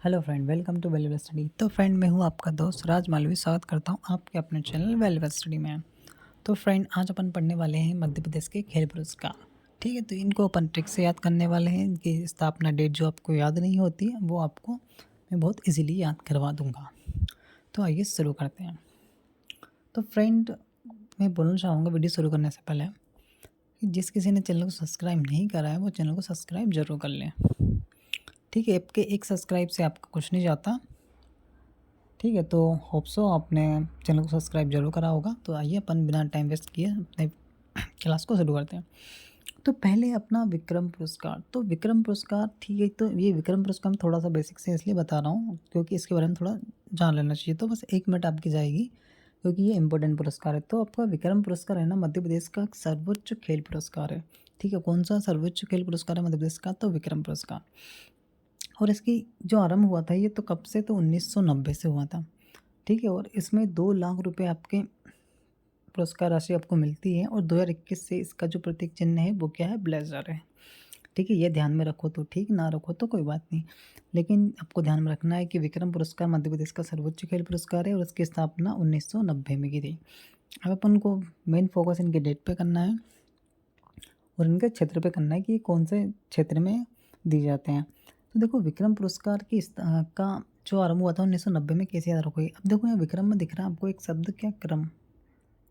Hello friend, welcome to valuable study. तो friend, मैं हूँ आपका दोस्त राज मालवी। स्वागत करता हूँ आपके अपने चैनल वैल्यूएबल स्टडी में। तो फ्रेंड, आज अपन पढ़ने वाले हैं मध्य प्रदेश के खेल पुरस्कार। ठीक है, तो इनको अपन ट्रिक से याद करने वाले हैं। इनकी स्थापना डेट जो आपको याद नहीं होती है वो आपको मैं बहुत इजीली याद करवा दूंगा। तो आइए शुरू करते हैं। तो फ्रेंड, मैं बोलना चाहूँगा वीडियो शुरू करने से पहले कि जिस किसी ने चैनल को सब्सक्राइब नहीं करा है वो चैनल को सब्सक्राइब जरूर कर लें। ठीक है, आपके एक सब्सक्राइब से आपका कुछ नहीं जाता। ठीक है, तो होप सो आपने चैनल को सब्सक्राइब जरूर करा होगा। तो आइए अपन बिना टाइम वेस्ट किए अपने क्लास को शुरू करते हैं। तो पहले अपना विक्रम पुरस्कार। तो विक्रम पुरस्कार, ठीक है, तो ये विक्रम पुरस्कार मैं थोड़ा सा बेसिक से इसलिए बता रहा हूँ क्योंकि इसके बारे में थोड़ा जान लेना चाहिए। तो बस 1 मिनट आपकी जाएगी क्योंकि ये इंपॉर्टेंट पुरस्कार है। तो आपका विक्रम पुरस्कार है ना, मध्य प्रदेश का सर्वोच्च खेल पुरस्कार है। ठीक है, कौन सा सर्वोच्च खेल पुरस्कार है मध्य प्रदेश का? तो विक्रम पुरस्कार। और इसकी जो आरंभ हुआ था ये तो कब से? तो 1990 से हुआ था। ठीक है, और इसमें 2 लाख रुपए आपके पुरस्कार राशि आपको मिलती है। और 2021 से इसका जो प्रतीक चिन्ह है वो क्या है? ब्लेजर है। ठीक है, ये ध्यान में रखो तो ठीक, ना रखो तो कोई बात नहीं, लेकिन आपको ध्यान में रखना है कि विक्रम पुरस्कार मध्य प्रदेश का सर्वोच्च खेल पुरस्कार है और इसकी स्थापना 1990 में की थी। अब अपन को मेन फोकस इनके डेट पे करना है और इनके क्षेत्र पे करना है कि ये कौन से क्षेत्र में दिए जाते हैं। तो देखो, विक्रम पुरस्कार की का जो आरंभ हुआ था 1990 में, कैसे याद रखोगे? अब देखो, यहाँ विक्रम में दिख रहा है आपको एक शब्द, क्या? क्रम।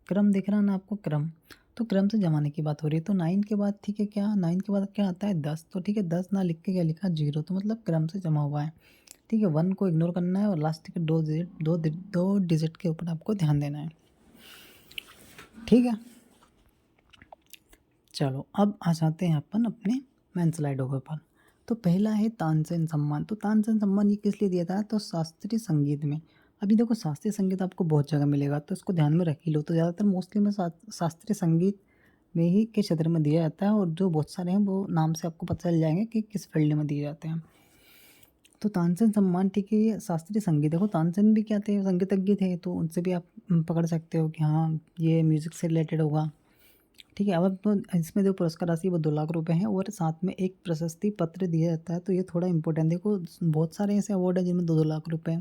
क्रम दिख रहा है ना आपको, क्रम। तो क्रम से जमाने की बात हो रही है। तो 9 के बाद, ठीक है, क्या 9 के बाद क्या आता है? 10। तो ठीक है, 10 ना लिख के क्या लिखा? 0। तो मतलब क्रम से जमा हुआ है। ठीक है, 1 को इग्नोर करना है और लास्ट के 2 डिजिट के ऊपर आपको ध्यान देना है। ठीक है, चलो अब आ जाते हैं अपन अपने मेन स्लाइडों के ऊपर। तो पहला है तानसेन सम्मान। तो तानसेन सम्मान ये किस लिए दिया था? तो शास्त्रीय संगीत में। अभी देखो, शास्त्रीय संगीत आपको बहुत जगह मिलेगा तो इसको ध्यान में रख ही लो। तो ज़्यादातर मोस्टली में शास्त्रीय संगीत में ही के क्षेत्र में दिया जाता है और जो बहुत सारे हैं वो नाम से आपको पता चल जाएंगे कि किस फील्ड में दिए जाते हैं। तो तानसेन सम्मान, ठीक है, ये शास्त्रीय संगीत। देखो, तानसेन भी क्या थे? संगीतज्ञ थे, तो उनसे भी आप पकड़ सकते हो कि हाँ ये म्यूज़िक से रिलेटेड होगा। ठीक है, अब तो इसमें जो पुरस्कार राशि वो 2 लाख रुपए है और साथ में एक प्रशस्ति पत्र दिया जाता है। तो ये थोड़ा इंपॉर्टेंट, देखो बहुत सारे ऐसे अवार्ड हैं जिनमें 2-2 लाख रुपए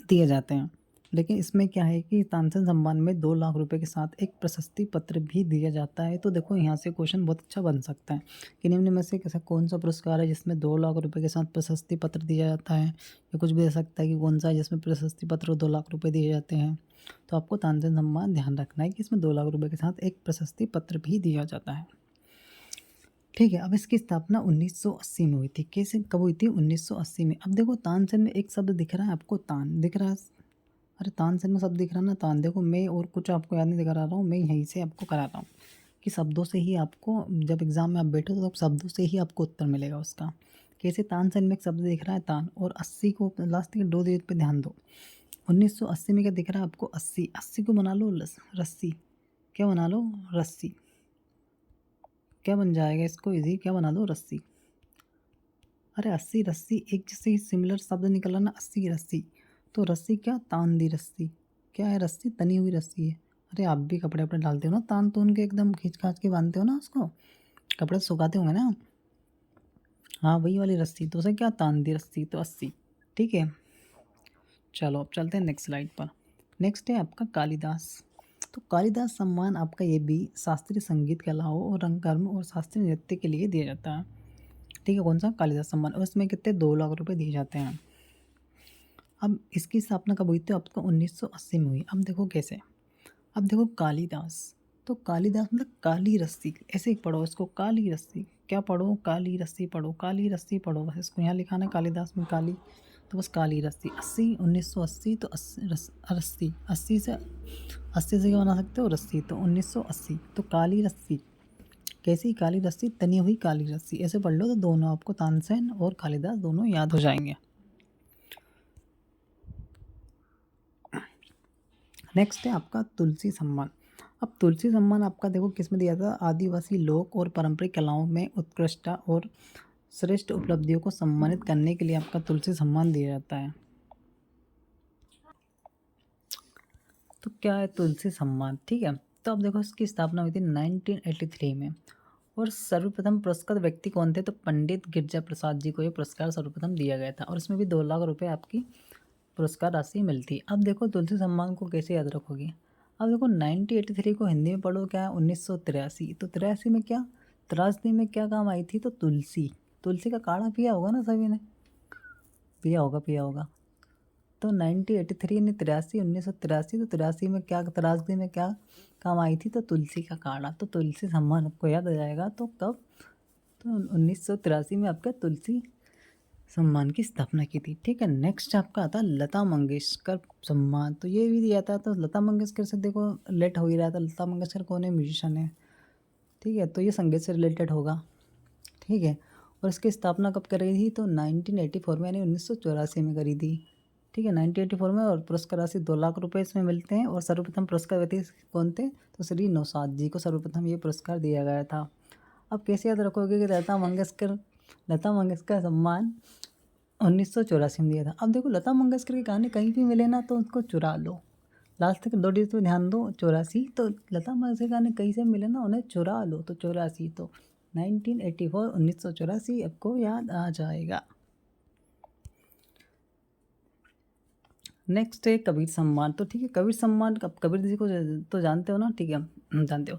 दिए जाते हैं, लेकिन इसमें क्या है कि तानसेन सम्मान में 2 लाख रुपए के साथ एक प्रशस्ति पत्र भी दिया जाता है। तो देखो, यहाँ से क्वेश्चन बहुत अच्छा बन सकता है कि निम्न में से कैसा कौन सा पुरस्कार है जिसमें 2 लाख रुपए के साथ प्रशस्ति पत्र दिया जाता है, या कुछ भी दे सकता है कि कौन सा है जिसमें प्रशस्ति पत्र और 2 लाख रुपए दिए जाते हैं। तो आपको तानसेन सम्मान ध्यान रखना है कि इसमें 2 लाख रुपए के साथ एक प्रशस्ति पत्र भी दिया जाता है। ठीक है, अब इसकी स्थापना 1980 में हुई थी। कैसे, कब हुई थी? 1980 में। अब देखो, तानसेन में एक शब्द दिख रहा है आपको, तान दिख रहा है। अरे, तानसेन में शब्द दिख रहा है ना, तान। देखो, मैं और कुछ आपको याद नहीं करा रहा हूँ, मैं यहीं से आपको करा रहा हूँ कि शब्दों से ही आपको, जब एग्जाम में आप बैठो तो शब्दों से ही आपको उत्तर मिलेगा उसका। कैसे? तानसेन में एक शब्द दिख रहा है, तान, और 80 को लास्ट के 2 डिजिट पे ध्यान दो। 1980 में क्या दिख रहा है आपको? 80। 80 को बना लो रस्सी। क्या बना लो? रस्सी। क्या बन जाएगा इसको इजी? क्या बना दो? रस्सी। अरे, 80 रस्सी एक जैसे ही सिमिलर शब्द निकला ना, 80 रस्सी। तो रस्सी क्या? तान दी रस्सी। क्या है? रस्सी, तनी हुई रस्सी है। अरे, आप भी कपड़े अपने डालते हो ना, तान तून के एकदम खींच खाच के बांधते हो ना उसको, कपड़े सुखाते होंगे ना। हाँ, वही वाली रस्सी। तो उसे क्या? तान दी रस्सी। तो 80। ठीक है, चलो अब चलते हैं नेक्स्ट स्लाइड पर। नेक्स्ट है आपका कालिदास। तो कालिदास सम्मान आपका ये भी शास्त्रीय संगीत कलाओं और रंगकर्म और शास्त्रीय नृत्य के लिए दिया जाता है। ठीक है, कौन सा? कालिदास सम्मान। और इसमें कितने? 2 लाख रुपए दिए जाते हैं। अब इसकी स्थापना कब हुई थी? आपको 1980 में हुई। अब देखो कैसे। अब देखो, कालिदास। तो कालिदास मतलब काली रस्सी, ऐसे ही पढ़ो इसको, काली रस्सी। क्या पढ़ो? काली रस्सी पढ़ो, काली रस्सी पढ़ो, बस इसको यहाँ लिखाना है कालिदास में काली। तो बस काली रस्सी। 80, 1980। तो रस्सी, 80 से क्या बना सकते हो? रस्सी। तो 1980। तो काली रस्सी। कैसी? काली रस्सी, तनी हुई काली रस्सी। ऐसे पढ़ लो तो दोनों आपको, तानसेन और कालिदास दोनों याद हो जाएंगे। नेक्स्ट है आपका तुलसी सम्मान। अब तुलसी सम्मान आपका देखो किस में दिया था? आदिवासी लोक और पारंपरिक कलाओं में उत्कृष्टता और श्रेष्ठ उपलब्धियों को सम्मानित करने के लिए आपका तुलसी सम्मान दिया जाता है। तो क्या है तुलसी सम्मान? ठीक है, तो अब देखो इसकी स्थापना हुई थी 1983 में और सर्वप्रथम पुरस्कृत व्यक्ति कौन थे? तो पंडित गिरजा प्रसाद जी को ये पुरस्कार सर्वप्रथम दिया गया था और इसमें भी 2 लाख रुपए आपकी पुरस्कार राशि मिलती है। अब देखो तुलसी सम्मान को कैसे याद रखोगे? अब देखो 1983 को हिंदी में पढ़ो क्या है? 1983। तो 83 में क्या, त्रासदी में क्या काम आई थी? तो तुलसी। तुलसी का काढ़ा पिया होगा ना सभी ने, पिया होगा। तो 1983 ने 83, 1983, तो 83 में क्या, त्रासदी में क्या काम आई थी? तो तुलसी का काढ़ा। तो तुलसी सम्मान आपको याद आ जाएगा। तो कब? तो 1983 में आपका तुलसी सम्मान की स्थापना की थी। ठीक है, नेक्स्ट आपका आता है लता मंगेशकर सम्मान। तो ये भी दिया था। तो लता मंगेशकर से देखो रिलेट हो ही रहा था। लता मंगेशकर कौन है? म्यूजिशियन है। ठीक है, तो ये संगीत से रिलेटेड होगा। ठीक है, और इसकी स्थापना कब करी थी? तो 1984 में, यानी 1984 में करी थी। ठीक है, 1984 में। और पुरस्कार राशि 2 लाख रुपए इसमें मिलते हैं। और सर्वप्रथम पुरस्कार व्यक्ति कौन थे? तो श्री नौशाद जी को सर्वप्रथम ये पुरस्कार दिया गया था। अब कैसे याद रखोगे कि लता मंगेशकर सम्मान 1984 में दिया था। अब देखो लता मंगेशकर के गाने कहीं भी मिले ना तो उसको चुरा लो। लास्ट तक 2 डिजिट पे ध्यान दो, 84। तो लता मंगेशकर के गाने कहीं से मिले ना उन्हें चुरा लो। तो 84, तो 1984, 1984 आपको याद आ जाएगा। नेक्स्ट है कबीर सम्मान। तो ठीक है, कबीर सम्मान कबीर जी को तो जानते हो ना? ठीक है, जानते हो।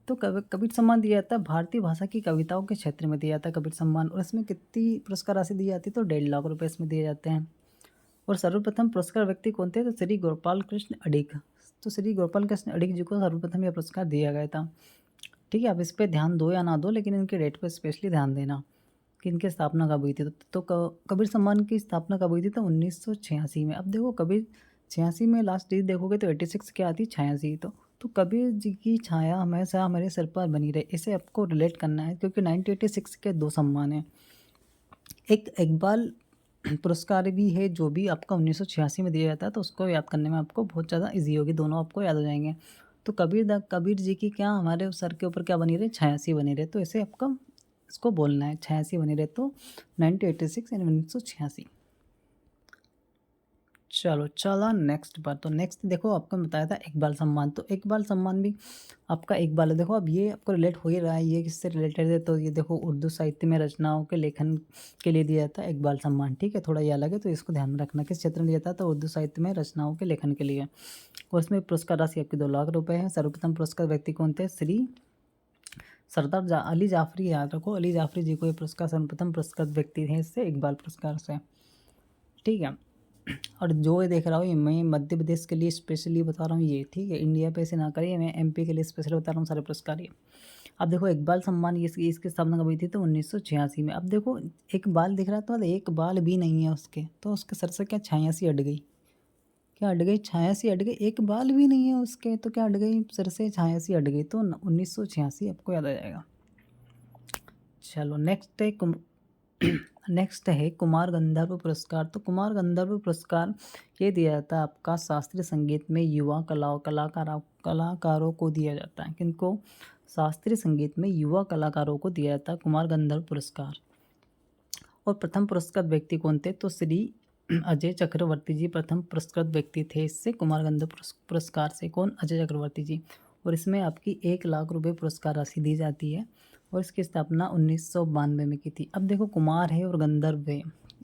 तो कबीर सम्मान दिया जाता है भारतीय भाषा की कविताओं के क्षेत्र में दिया जाता है कबीर सम्मान। और इसमें कितनी पुरस्कार राशि दी जाती है? तो 1.5 लाख रुपए इसमें दिए जाते हैं। और सर्वप्रथम पुरस्कार व्यक्ति कौन थे? तो श्री गोपाल कृष्ण अडिग। तो श्री गोपाल कृष्ण अडिग जी को सर्वप्रथम यह पुरस्कार दिया गया था। ठीक है, आप इस पर ध्यान दो या ना दो, लेकिन इनके डेट पर स्पेशली ध्यान देना कि इनकी स्थापना कब हुई थी। तो कबीर सम्मान की स्थापना कब हुई थी? तो 1986 में। अब देखो कबीर 86 में लास्ट डेट देखोगे तो 86 क्या आती? 86। तो कबीर जी की छाया हमेशा हमारे सिर पर बनी रहे, इसे आपको रिलेट करना है। क्योंकि 1986 के 2 सम्मान हैं। एक इकबाल पुरस्कार भी है जो भी आपका 1986 में दिया जाता है। तो उसको याद करने में आपको बहुत ज़्यादा इजी होगी, दोनों आपको याद हो जाएंगे। तो कबीर जी की क्या हमारे सर के ऊपर क्या बनी रहे? 86 बनी रहे। तो ऐसे आपका इसको बोलना है, 86 बनी रहे। तो 1986 यानी 1986। चलो चला नेक्स्ट पर। तो नेक्स्ट देखो आपको बताया था इकबाल सम्मान। तो इकबाल सम्मान भी आपका इकबाल है। देखो अब ये आपको रिलेट हो ही रहा है, ये किससे रिलेटेड है? तो ये देखो उर्दू साहित्य में रचनाओं के लेखन के लिए दिया जाता है इकबाल सम्मान। ठीक है, थोड़ा ये अलग है तो इसको ध्यान में रखना। किस क्षेत्र में दिया जाता है? तो उर्दू साहित्य में रचनाओं के लेखन के लिए। और इसमें पुरस्कार राशि आपकी 2 लाख रुपए है। सर्वप्रथम पुरस्कार व्यक्ति कौन थे? श्री सरदार अली जाफरी। याद रखो, अली जाफरी जी को ये पुरस्कार सर्वप्रथम पुरस्कृत व्यक्ति थे इससे, इकबाल पुरस्कार से। ठीक है, और जो ये देख रहा हूँ ये मैं मध्य प्रदेश के लिए स्पेशली बता रहा हूँ ये। ठीक है, इंडिया पे ऐसे ना करिए, मैं एमपी के लिए स्पेशली बता रहा हूँ सारे पुरस्कार ये। अब देखो इकबाल सम्मान इसकी स्थापना कब हुई थी? तो 1986 में। अब देखो एक बाल दिख रहा है तो एक बाल भी नहीं है उसके, तो उसके सर से क्या छाया सी अट गई? क्या अट गई? छाया सी अट गई। एक बाल भी नहीं है उसके, तो क्या अट गई? सर से छाया सी अट गई। तो 1986 आपको याद आ जाएगा। चलो नेक्स्ट है नेक्स्ट है कुमार गंधर्व पुरस्कार। तो कुमार गंधर्व पुरस्कार ये दिया जाता है आपका शास्त्रीय संगीत में युवा कलाकारों को दिया जाता है। किनको? शास्त्रीय संगीत में युवा कलाकारों को दिया जाता है कुमार गंधर्व पुरस्कार। और प्रथम पुरस्कृत व्यक्ति कौन थे? तो श्री अजय चक्रवर्ती जी प्रथम पुरस्कृत व्यक्ति थे इससे, कुमार गंधर्व पुरस्कार से। कौन? अजय चक्रवर्ती जी। और इसमें आपकी 1 लाख रुपए पुरस्कार राशि दी जाती है। और इसकी स्थापना 1992 में की थी। अब देखो कुमार है और गंधर्व है।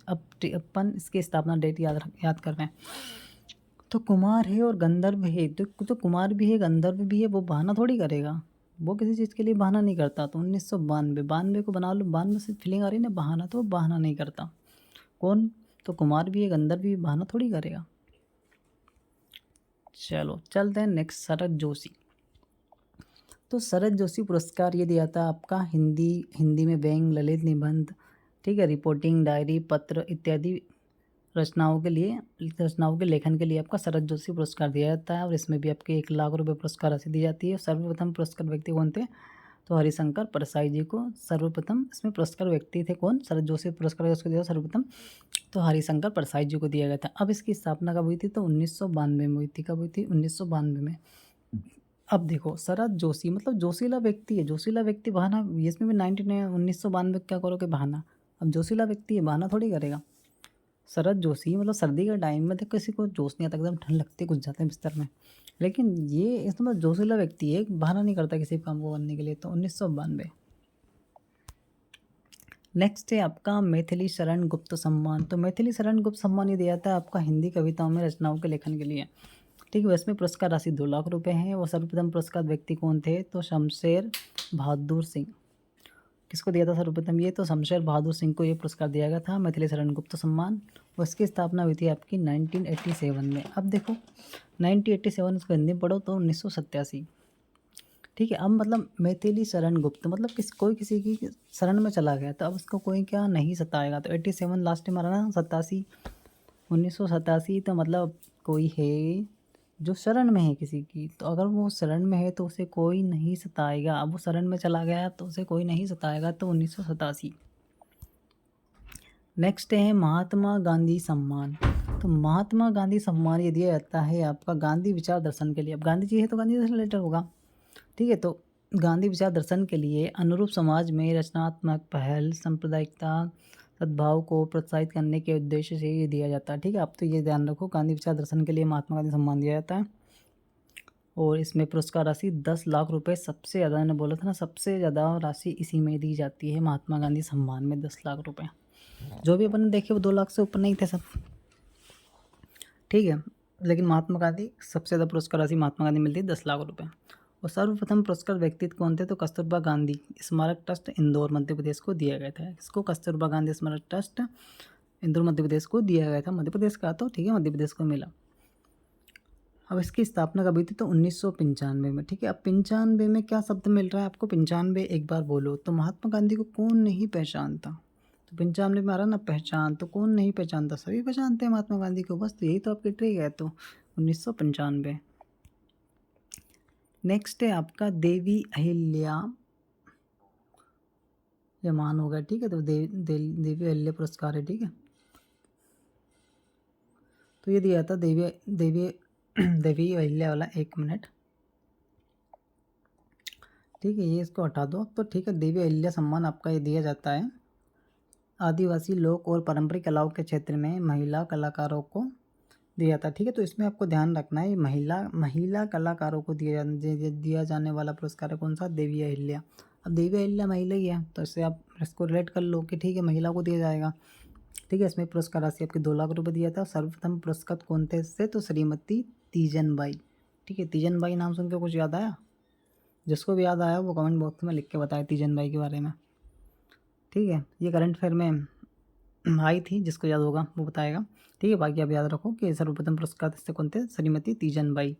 अब अपन इसकी स्थापना डेट याद कर रहे हैं। तो कुमार है और गंधर्व है, तो कुमार भी है गंधर्व भी है, वो बहाना थोड़ी करेगा, वो किसी चीज़ के लिए बहाना नहीं करता। तो 1992 को बना लो, 92 से फीलिंग आ रही है ना बहाना, तो वो बहाना नहीं करता। कौन? तो कुमार भी है गंधर्व भी बहाना थोड़ी करेगा। चलो चलते हैं नेक्स्ट, शरद जोशी। तो शरद जोशी पुरस्कार ये दिया था आपका हिंदी में व्यंग, ललित निबंध, ठीक है, रिपोर्टिंग, डायरी, पत्र इत्यादि रचनाओं के लेखन के लिए आपका शरद जोशी पुरस्कार दिया जाता है। और इसमें भी आपके 1 लाख रुपए पुरस्कार राशि दी जाती है। सर्वप्रथम पुरस्कार व्यक्ति कौन थे? तो हरिशंकर परसाई जी को सर्वप्रथम इसमें पुरस्कार व्यक्ति थे। कौन? शरद जोशी पुरस्कार उसको दिया सर्वप्रथम, तो हरिशंकर परसाई जी को दिया गया था। अब इसकी स्थापना कब हुई थी? तो 1992 में हुई थी। कब हुई थी? 1992 में। अब देखो शरद जोशी मतलब जोशीला व्यक्ति है, जोशीला व्यक्ति बहाना, इसमें भी 1992 क्या करोगे? बहाना। अब जोशीला व्यक्ति है, बहाना थोड़ी करेगा। शरद जोशी मतलब सर्दी के टाइम में तो किसी को जोश नहीं आता, एकदम ठंड लगती है, घुस जाते हैं बिस्तर में। लेकिन ये इसमें जोशीला व्यक्ति है, बहाना नहीं करता किसी काम को करने के लिए। तो 1992। नेक्स्ट है आपका मैथिली शरण गुप्त सम्मान। तो मैथिली शरण गुप्त सम्मान ये दिया जाता है आपका हिंदी कविताओं में रचनाओं के लेखन के लिए। ठीक है, इसमें पुरस्कार राशि 2 लाख रुपए है। और सर्वप्रथम पुरस्कार व्यक्ति कौन थे? तो शमशेर बहादुर सिंह। किसको दिया था सर्वप्रथम? ये तो शमशेर बहादुर सिंह को ये पुरस्कार दिया गया था, मैथिली शरण गुप्त सम्मान। और इसकी स्थापना हुई थी आपकी 1987 में। अब देखो 1987 इसको हिंदी में पढ़ो तो 1987। ठीक है, अब मतलब मैथिली शरण गुप्त मतलब कोई किसी की शरण में चला गया तो अब उसको कोई क्या नहीं सताएगा। तो 87 लास्ट में मारा ना, 87, 1987। तो मतलब कोई है जो शरण में है किसी की, तो अगर वो शरण में है तो उसे कोई नहीं सताएगा। अब वो शरण में चला गया तो उसे कोई नहीं सताएगा, तो 1987। नेक्स्ट है महात्मा गांधी सम्मान। तो महात्मा गांधी सम्मान ये दिया जाता है आपका गांधी विचार दर्शन के लिए। अब गांधी जी है तो गांधी से रिलेटेड होगा। ठीक है, तो गांधी विचार दर्शन के लिए अनुरूप समाज में रचनात्मक पहल, सांप्रदायिकता, सद्भाव को प्रोत्साहित करने के उद्देश्य से ये दिया जाता है। ठीक है, आप तो ये ध्यान रखो, गांधी विचार दर्शन के लिए महात्मा गांधी सम्मान दिया जाता है। और इसमें पुरस्कार राशि 10 लाख रुपए सबसे ज़्यादा, मैंने बोला था ना, सबसे ज़्यादा राशि इसी में दी जाती है, महात्मा गांधी सम्मान में 10 लाख रुपए। जो भी अपन देखे वो 2 लाख से ऊपर नहीं थे सब। ठीक है, लेकिन महात्मा गांधी सबसे ज़्यादा पुरस्कार राशि महात्मा गांधी मिलती है 10 लाख रुपए। और सर्वप्रथम पुरस्कार व्यक्तित्व कौन थे? तो कस्तूरबा गांधी स्मारक ट्रस्ट इंदौर मध्य प्रदेश को दिया गया था। इसको कस्तूरबा गांधी स्मारक ट्रस्ट इंदौर मध्य प्रदेश को दिया गया था। मध्य प्रदेश का तो ठीक है, मध्य प्रदेश को मिला। अब इसकी स्थापना कब हुई थी? तो 1995 में। ठीक है, अब 95 में क्या शब्द मिल रहा है आपको? 95 एक बार बोलो। तो महात्मा गांधी को कौन नहीं पहचानता? तो 95 में आ रहा ना पहचान, तो कौन नहीं पहचानता? सभी पहचानते हैं महात्मा गांधी को, बस तो यही तो आपकी ट्रिक है। तो 1995। नेक्स्ट है आपका देवी अहिल्या मान हो गया। ठीक है, तो देवी अहिल्या पुरस्कार है। ठीक है, तो ये दिया था देवी देवी देवी अहिल्या वाला। 1 मिनट, ठीक है, ये इसको हटा दो अब। तो ठीक है, देवी अहिल्या सम्मान आपका ये दिया जाता है आदिवासी लोक और पारंपरिक कलाओं के क्षेत्र में महिला कलाकारों को दिया जाता है। ठीक है, तो इसमें आपको ध्यान रखना है महिला कलाकारों को दिया जाने वाला पुरस्कार है कौन सा? देवी अहिल्या। अब देवी अहिल्या महिला ही है तो इससे आप इसको रिलेट कर लो कि ठीक है, महिला को दिया जाएगा। ठीक है, इसमें पुरस्कार राशि आपकी 2 लाख रुपए दिया था। सर्वप्रथम पुरस्कृत कौन थे इससे? तो श्रीमती तीजन बाई। ठीक है, तीजन बाई नाम सुन के कुछ याद आया? जिसको भी याद आया वो कमेंट बॉक्स में लिख के बताए तीजन बाई के बारे में। ठीक है, ये करंट अफेयर में आई थी, जिसको याद होगा वो बताएगा। ठीक है, बाकी आप याद रखो कि सर्वप्रथम पुरस्कार इससे कौन थे? श्रीमती तीजन बाई।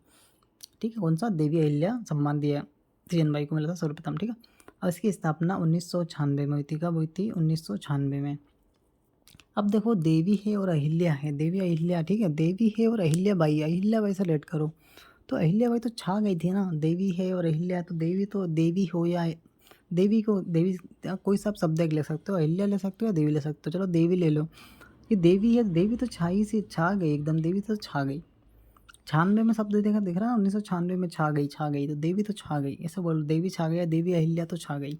ठीक है, कौन सा? देवी अहिल्या सम्मान दिया तीजन बाई को मिला था सर्वप्रथम। ठीक है, और इसकी स्थापना 1996 में हुई थी। कब हुई थी? 1996 में। अब देखो देवी है और अहिल्या है, देवी अहिल्या। ठीक है, देवी है और अहिल्या बाई, अहिल्या बाई से लेट करो। तो अहिल्या बाई तो छा गई थी ना, देवी है और अहिल्या, तो देवी हो या देवी को देवी, कोई सा आप शब्द एक ले सकते हो, अहिल्या ले सकते हो या देवी ले सकते हो। चलो देवी ले लो, ये देवी है, देवी तो छाई सी छा गई एकदम, देवी तो छा गई। 96 में शब्द देखा दिख रहा है, 1996 में छा गई तो देवी तो छा गई, ऐसे बोलो, देवी छा गई या देवी अहिल्या तो छा गई,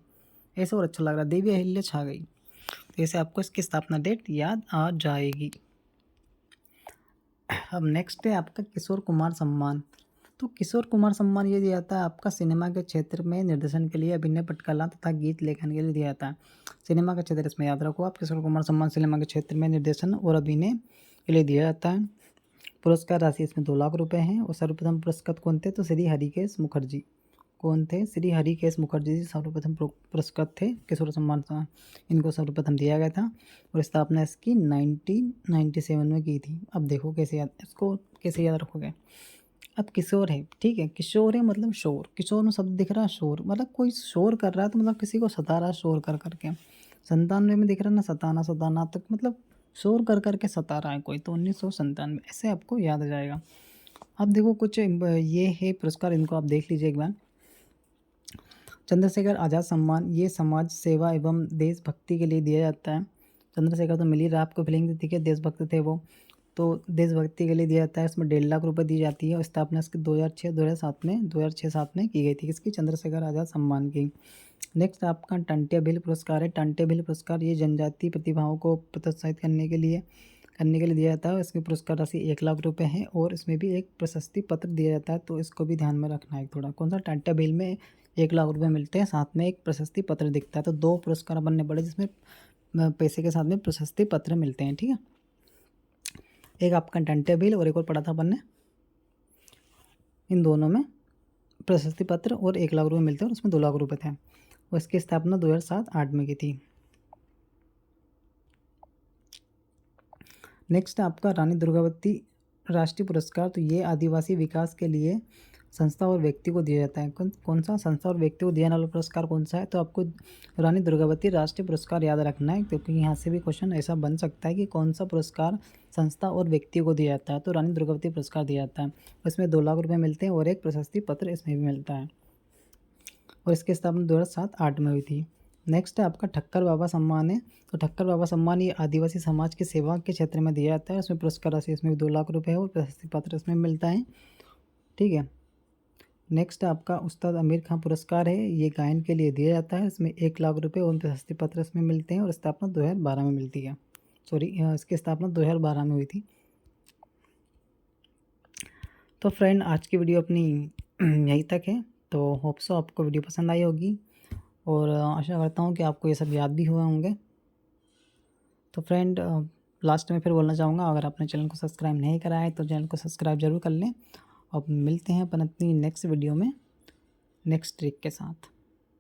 ऐसे और अच्छा लग रहा है, देवी अहिल्या छा गई। तो ऐसे आपको इसकी स्थापना डेट याद आ जाएगी। अब नेक्स्ट है आपका किशोर कुमार सम्मान। तो किशोर कुमार सम्मान ये दिया जाता है आपका सिनेमा के क्षेत्र में निर्देशन के लिए, अभिनय पटकला तथा गीत लेखन के लिए दिया जाता है। सिनेमा का क्षेत्र इसमें याद रखो आप, किशोर कुमार सम्मान सिनेमा के क्षेत्र में निर्देशन और अभिनय के लिए दिया जाता है। पुरस्कार राशि इसमें 2 लाख रुपए हैं। और सर्वप्रथम पुरस्कृत कौन थे? तो श्री हरिकेश मुखर्जी। कौन थे? श्री हरिकेश मुखर्जी जी सर्वप्रथम पुरस्कृत थे किशोर सम्मान। इनको सर्वप्रथम दिया गया था और स्थापना इसकी 1997 में की थी। अब देखो इसको कैसे याद रखोगे। अब किशोर है, ठीक है, किशोर है मतलब शोर, किशोर में शब्द दिख रहा है शोर, मतलब कोई शोर कर रहा है तो मतलब किसी को सता रहा है शोर कर करके। 97 में दिख रहा है ना, सताना तक मतलब शोर कर करके सता रहा है कोई, तो 1997 ऐसे आपको याद आ जाएगा। अब देखो कुछ ये है पुरस्कार, इनको आप देख लीजिए एक बार। चंद्रशेखर आज़ाद सम्मान, ये समाज सेवा एवं देशभक्ति के लिए दिया जाता है। चंद्रशेखर तो मिल ही रहा आपको, फीलिंग थी कि देशभक्त थे वो, तो देशभक्ति के लिए दिया जाता है। इसमें 1.5 लाख रुपए दी जाती है और स्थापना इसकी 2006-2007 में की गई थी, किसकी? चंद्रशेखर आज़ाद सम्मान की। नेक्स्ट आपका टंट्या भील पुरस्कार है। टंट्या भील पुरस्कार ये जनजातीय प्रतिभाओं को प्रोत्साहित करने के लिए दिया जाता है। इसकी पुरस्कार राशि 1 लाख रुपए है और इसमें भी एक प्रशस्ति पत्र दिया जाता है, तो इसको भी ध्यान में रखना है थोड़ा। कौन सा? टंट्या भील में 1 लाख रुपए मिलते हैं, साथ में एक प्रशस्ति पत्र दिखता है। तो 2 पुरस्कार बनने पड़े, जिसमें पैसे के साथ में प्रशस्ति पत्र मिलते हैं, ठीक है। एक आपका कंटेंट बिल और एक और पढ़ा था अपन ने, इन दोनों में प्रशस्ति पत्र और 1 लाख रुपये मिलते हैं और उसमें 2 लाख रुपये थे और इसकी स्थापना 2007-8 में की थी। नेक्स्ट आपका रानी दुर्गावती राष्ट्रीय पुरस्कार, तो ये आदिवासी विकास के लिए संस्था और व्यक्ति को दिया जाता है। कौन सा संस्था और व्यक्ति को दिया जाने वाला पुरस्कार कौन सा है, तो आपको रानी दुर्गावती राष्ट्रीय पुरस्कार याद रखना है, क्योंकि यहाँ से भी क्वेश्चन ऐसा बन सकता है कि कौन सा पुरस्कार संस्था और व्यक्ति को दिया जाता है, तो रानी दुर्गावती पुरस्कार दिया जाता है। इसमें 2 लाख रुपये मिलते हैं और एक प्रशस्ति पत्र इसमें भी मिलता है और इसकी स्थापना 2007-8 में हुई थी। नेक्स्ट है आपका ठक्कर बाबा सम्मान है, तो ठक्कर बाबा सम्मान ये आदिवासी समाज की सेवा के क्षेत्र में दिया जाता है। उसमें पुरस्कार राशि इसमें भी 2 लाख रुपये है और प्रशस्ति पत्र इसमें मिलता है, ठीक है। नेक्स्ट आपका उस्ताद आमिर खान पुरस्कार है, ये गायन के लिए दिया जाता है। इसमें 1 लाख रुपये और प्रशस्ति पत्र इसमें मिलते हैं और स्थापना 2012 में मिलती है, इसकी स्थापना 2012 में हुई थी। तो फ्रेंड आज की वीडियो अपनी यहीं तक है, तो होप सो आपको वीडियो पसंद आई होगी और आशा करता हूँ कि आपको ये सब याद भी हुए होंगे। तो फ्रेंड लास्ट में फिर बोलना चाहूँगा, अगर आपने चैनल को सब्सक्राइब नहीं करा है तो चैनल को सब्सक्राइब जरूर कर लें। अब मिलते हैं अपन अपनी नेक्स्ट वीडियो में नेक्स्ट ट्रिक के साथ।